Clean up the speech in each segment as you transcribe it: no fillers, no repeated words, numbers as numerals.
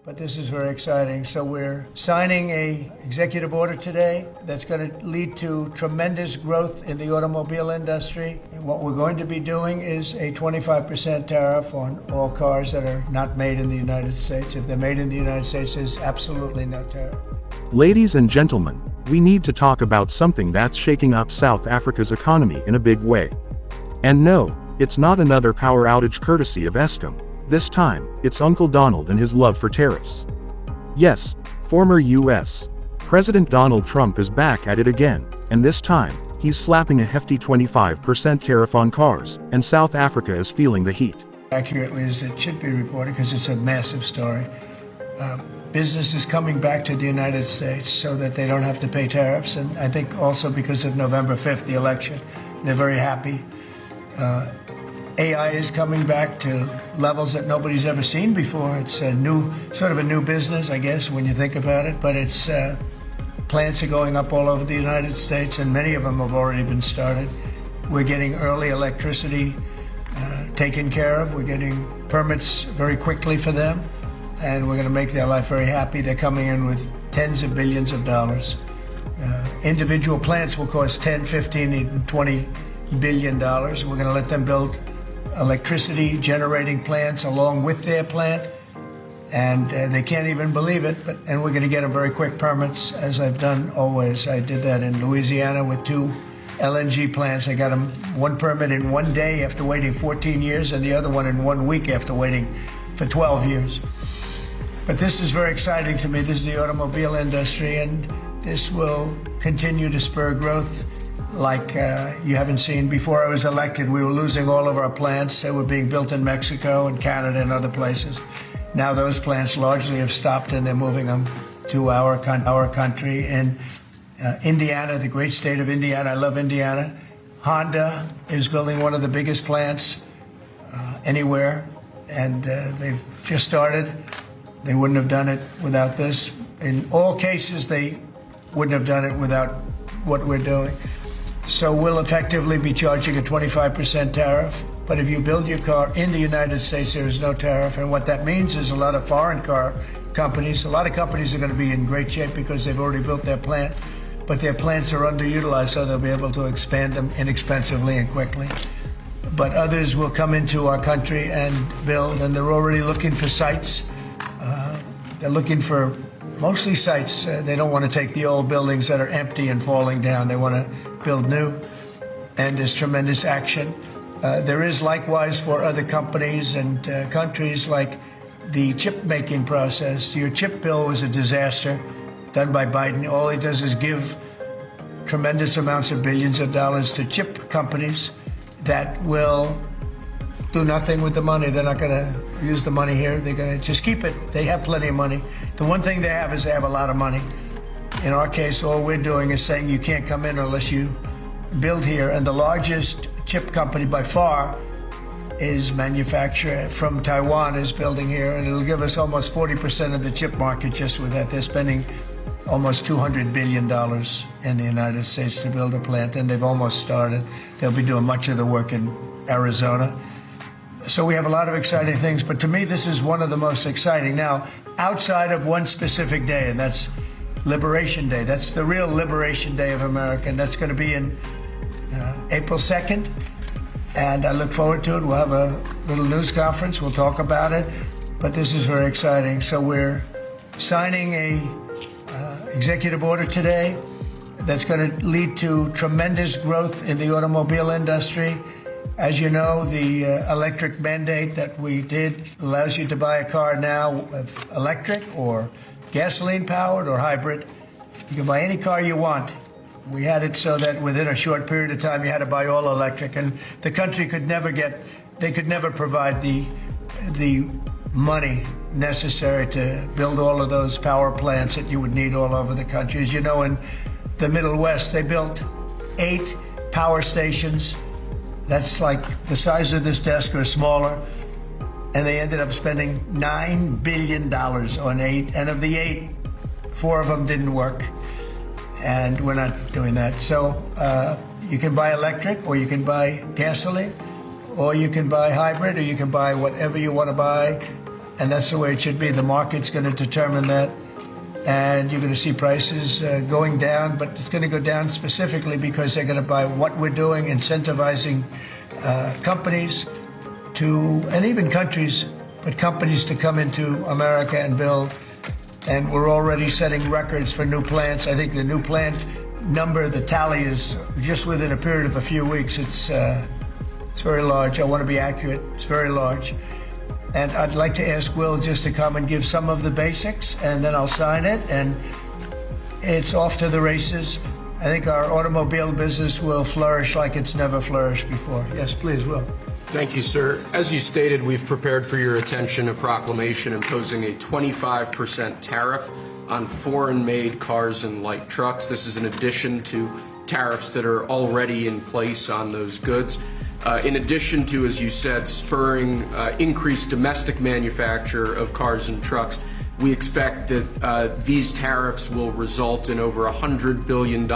but this is very exciting. So we're signing a executive order today that's going to lead to tremendous growth in the automobile industry. And what we're going to be doing is a 25% tariff on all cars that are not made in the United States. If they're made in the United States, there's absolutely no tariff. Ladies and gentlemen, we need to talk about something that's shaking up South Africa's economy in a big way. And no, it's not another power outage courtesy of Eskom. This time, it's Uncle Donald and his love for tariffs. Yes, former U.S. President Donald Trump is back at it again, and this time, he's slapping a hefty 25% tariff on cars, and South Africa is feeling the heat. Accurately as it should be reported, because it's a massive story. Business is coming back to the United States so that they don't have to pay tariffs, and I think also because of November 5th, the election, they're very happy. AI is coming back to levels that nobody's ever seen before. It's a new, sort of a new business, I guess, when you think about it. But it's plants are going up all over the United States, and many of them have already been started. We're getting early electricity taken care of. We're getting permits very quickly for them, and we're going to make their life very happy. They're coming in with tens of billions of dollars. Individual plants will cost 10, 15, even $20 billion. We're going to let them build electricity generating plants along with their plant, and they can't even believe it, and we're going to get them very quick permits, as I've done always. I did that in Louisiana with 2 LNG plants. I got them one permit in 1 day after waiting 14 years, and the other one in 1 week after waiting for 12 years. But this is very exciting to me. This is the automobile industry, and this will continue to spur growth like you haven't seen. Before I was elected, we were losing all of our plants. They were being built in Mexico and Canada and other places. Now those plants largely have stopped, and they're moving them to our country. In Indiana, the great state of Indiana, I love Indiana. Honda is building one of the biggest plants anywhere, and they've just started. They wouldn't have done it without this. In all cases, they wouldn't have done it without what we're doing. So we'll effectively be charging a 25% tariff. But if you build your car in the United States, there is no tariff. And what that means is a lot of foreign car companies, a lot of companies are going to be in great shape because they've already built their plant, but their plants are underutilized, so they'll be able to expand them inexpensively and quickly. But others will come into our country and build, and they're already looking for sites. They're looking for mostly sites. They don't want to take the old buildings that are empty and falling down. They want to build new, and there's tremendous action. There is likewise for other companies and countries, like the chip making process. Your chip bill was a disaster done by Biden. All he does is give tremendous amounts of billions of dollars to chip companies that will do nothing with the money. They're not going to use the money here. They're going to just keep it. They have plenty of money. The one thing they have is they have a lot of money. In our case, all we're doing is saying you can't come in unless you build here. And the largest chip company by far is manufacturer from Taiwan is building here, and it'll give us almost 40% of the chip market just with that. They're spending almost $200 billion in the United States to build a plant, and they've almost started. They'll be doing much of the work in Arizona. So we have a lot of exciting things, but to me, this is one of the most exciting. Now, outside of one specific day, and that's Liberation Day. That's the real Liberation Day of America, and that's going to be in April 2nd, and I look forward to it. We'll have a little news conference. We'll talk about it, but this is very exciting. So we're signing a executive order today that's going to lead to tremendous growth in the automobile industry. As you know, the electric mandate that we did allows you to buy a car now of electric or gasoline-powered or hybrid. You can buy any car you want. We had it so that within a short period of time, you had to buy all electric, and the country could never provide the money necessary to build all of those power plants that you would need all over the country. As you know, in the Middle West, they built 8 power stations. That's like the size of this desk or smaller. And they ended up spending $9 billion on 8. And of the 8, 4 of them didn't work. And we're not doing that. So you can buy electric, or you can buy gasoline, or you can buy hybrid, or you can buy whatever you want to buy. and that's the way it should be. The market's going to determine that, and you're going to see prices going down, but it's going to go down specifically because they're going to buy what we're doing, incentivizing companies to, and even countries, but companies to come into America and build. And we're already setting records for new plants. I think the new plant number, the tally is just within a period of a few weeks. It's very large. I want to be accurate. It's very large. And I'd like to ask Will just to come and give some of the basics, and then I'll sign it, and it's off to the races. I think our automobile business will flourish like it's never flourished before. Yes, please, Will. Thank you, sir. As you stated, we've prepared for your attention a proclamation imposing a 25% tariff on foreign-made cars and light trucks. This is in addition to tariffs that are already in place on those goods. In addition to, as you said, spurring increased domestic manufacture of cars and trucks, we expect that these tariffs will result in over $100 billion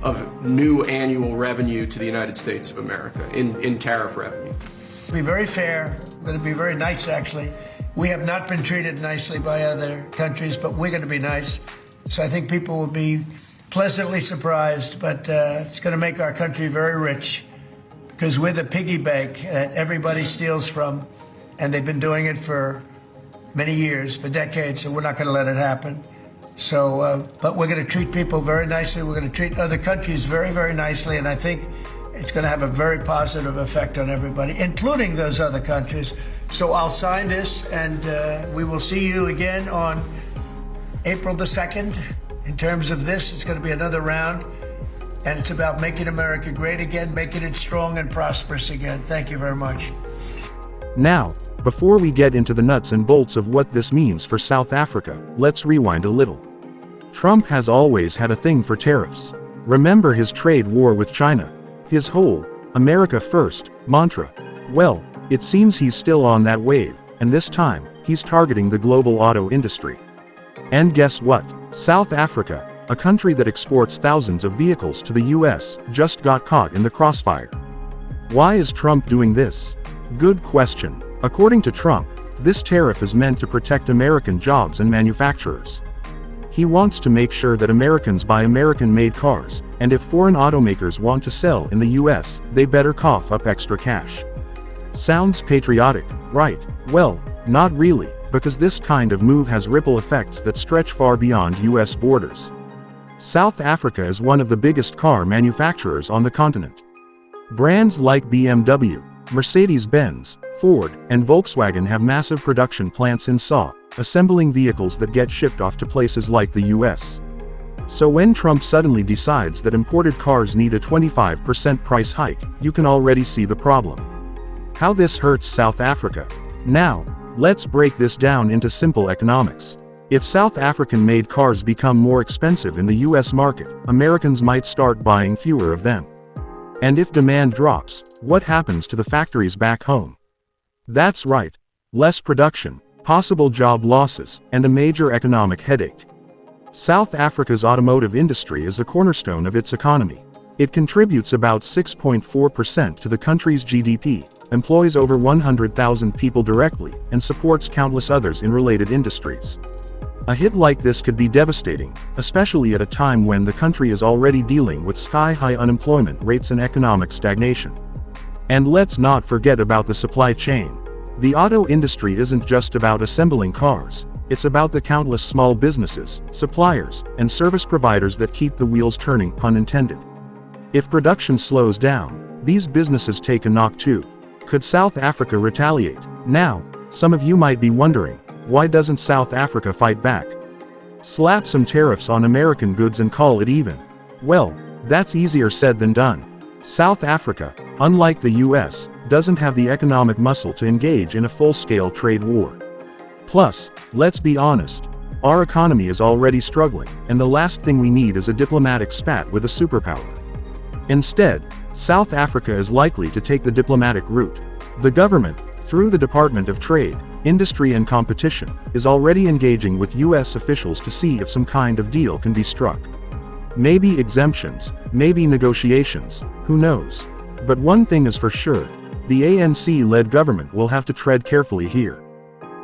of new annual revenue to the United States of America in tariff revenue. Be very fair. We're going to be very nice, actually. We have not been treated nicely by other countries, but we're going to be nice. So I think people will be pleasantly surprised, but it's going to make our country very rich because we're the piggy bank that everybody steals from, and they've been doing it for many years, for decades, so we're not going to let it happen. So, but we're going to treat people very nicely. We're going to treat other countries very, very nicely, and I think it's going to have a very positive effect on everybody, including those other countries. So I'll sign this, and we will see you again on April the 2nd. In terms of this, it's going to be another round, and it's about making America great again, making it strong and prosperous again. Thank you very much. Now, before we get into the nuts and bolts of what this means for South Africa, let's rewind a little. Trump has always had a thing for tariffs. Remember his trade war with China? His whole America First mantra? Well, it seems he's still on that wave, and this time, he's targeting the global auto industry. And guess what? South Africa, a country that exports thousands of vehicles to the US, just got caught in the crossfire. Why is Trump doing this? Good question. According to Trump, this tariff is meant to protect American jobs and manufacturers. He wants to make sure that Americans buy American-made cars, and if foreign automakers want to sell in the US, they better cough up extra cash. Sounds patriotic, right? Well, not really, because this kind of move has ripple effects that stretch far beyond US borders. South Africa is one of the biggest car manufacturers on the continent. Brands like BMW, Mercedes-Benz, Ford, and Volkswagen have massive production plants in SA, assembling vehicles that get shipped off to places like the US. So when Trump suddenly decides that imported cars need a 25% price hike, you can already see the problem. How this hurts South Africa. Now, let's break this down into simple economics. If South African-made cars become more expensive in the US market, Americans might start buying fewer of them. And if demand drops, what happens to the factories back home? That's right. Less production, possible job losses, and a major economic headache. South Africa's automotive industry is the cornerstone of its economy. It contributes about 6.4% to the country's GDP, employs over 100,000 people directly, and supports countless others in related industries. A hit like this could be devastating, especially at a time when the country is already dealing with sky-high unemployment rates and economic stagnation. And let's not forget about the supply chain. The auto industry isn't just about assembling cars, it's about the countless small businesses, suppliers, and service providers that keep the wheels turning, pun intended. If production slows down, these businesses take a knock too. Could South Africa retaliate? Now, some of you might be wondering, why doesn't South Africa fight back? Slap some tariffs on American goods and call it even. Well, that's easier said than done. South Africa, unlike the US, doesn't have the economic muscle to engage in a full-scale trade war. Plus, let's be honest, our economy is already struggling, and the last thing we need is a diplomatic spat with a superpower. Instead, South Africa is likely to take the diplomatic route. The government, through the Department of Trade, Industry and Competition, is already engaging with US officials to see if some kind of deal can be struck. Maybe exemptions, maybe negotiations, who knows? But one thing is for sure, the ANC-led government will have to tread carefully here.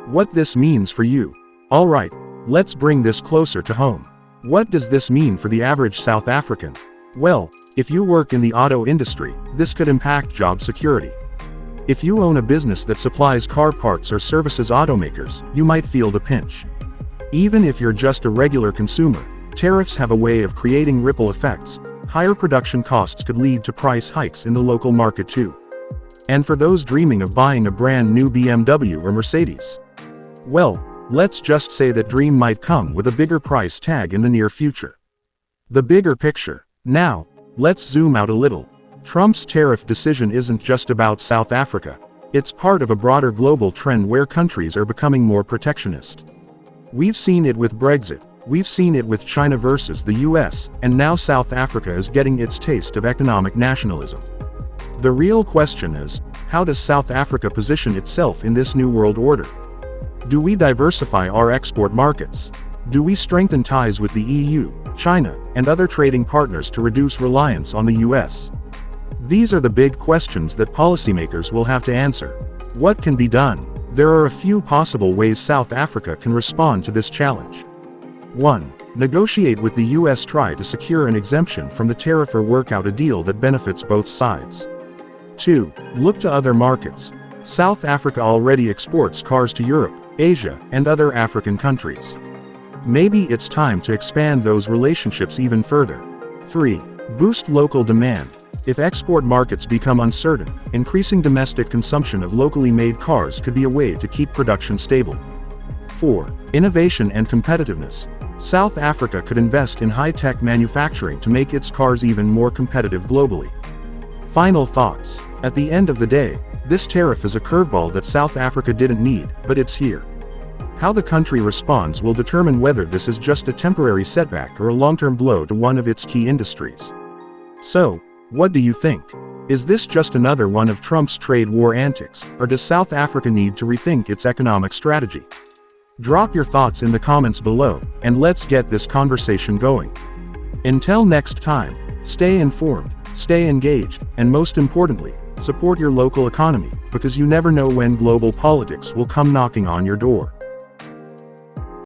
what this means for you. Alright, let's bring this closer to home. What does this mean for the average South African? Well, if you work in the auto industry, this could impact job security. If you own a business that supplies car parts or services automakers, you might feel the pinch. Even if you're just a regular consumer, tariffs have a way of creating ripple effects. Higher production costs could lead to price hikes in the local market too. And for those dreaming of buying a brand new BMW or Mercedes, well, let's just say that dream might come with a bigger price tag in the near future. The bigger picture. Now, let's zoom out a little. Trump's tariff decision isn't just about South Africa. It's part of a broader global trend where countries are becoming more protectionist. We've seen it with Brexit, we've seen it with China versus the US, and now South Africa is getting its taste of economic nationalism. The real question is, how does South Africa position itself in this new world order? Do we diversify our export markets? Do we strengthen ties with the EU, China, and other trading partners to reduce reliance on the US? These are the big questions that policymakers will have to answer. What can be done? There are a few possible ways South Africa can respond to this challenge. 1. Negotiate with the US. Try to secure an exemption from the tariff or work out a deal that benefits both sides. 2. Look to other markets. South Africa already exports cars to Europe, Asia, and other African countries. Maybe it's time to expand those relationships even further. 3. Boost local demand. If export markets become uncertain, increasing domestic consumption of locally made cars could be a way to keep production stable. 4. Innovation and competitiveness. South Africa could invest in high-tech manufacturing to make its cars even more competitive globally. Final thoughts. At the end of the day, this tariff is a curveball that South Africa didn't need, but it's here. How the country responds will determine whether this is just a temporary setback or a long-term blow to one of its key industries. So, what do you think? Is this just another one of Trump's trade war antics, or does South Africa need to rethink its economic strategy? Drop your thoughts in the comments below, and let's get this conversation going. Until next time, stay informed, stay engaged, and most importantly, support your local economy, because you never know when global politics will come knocking on your door.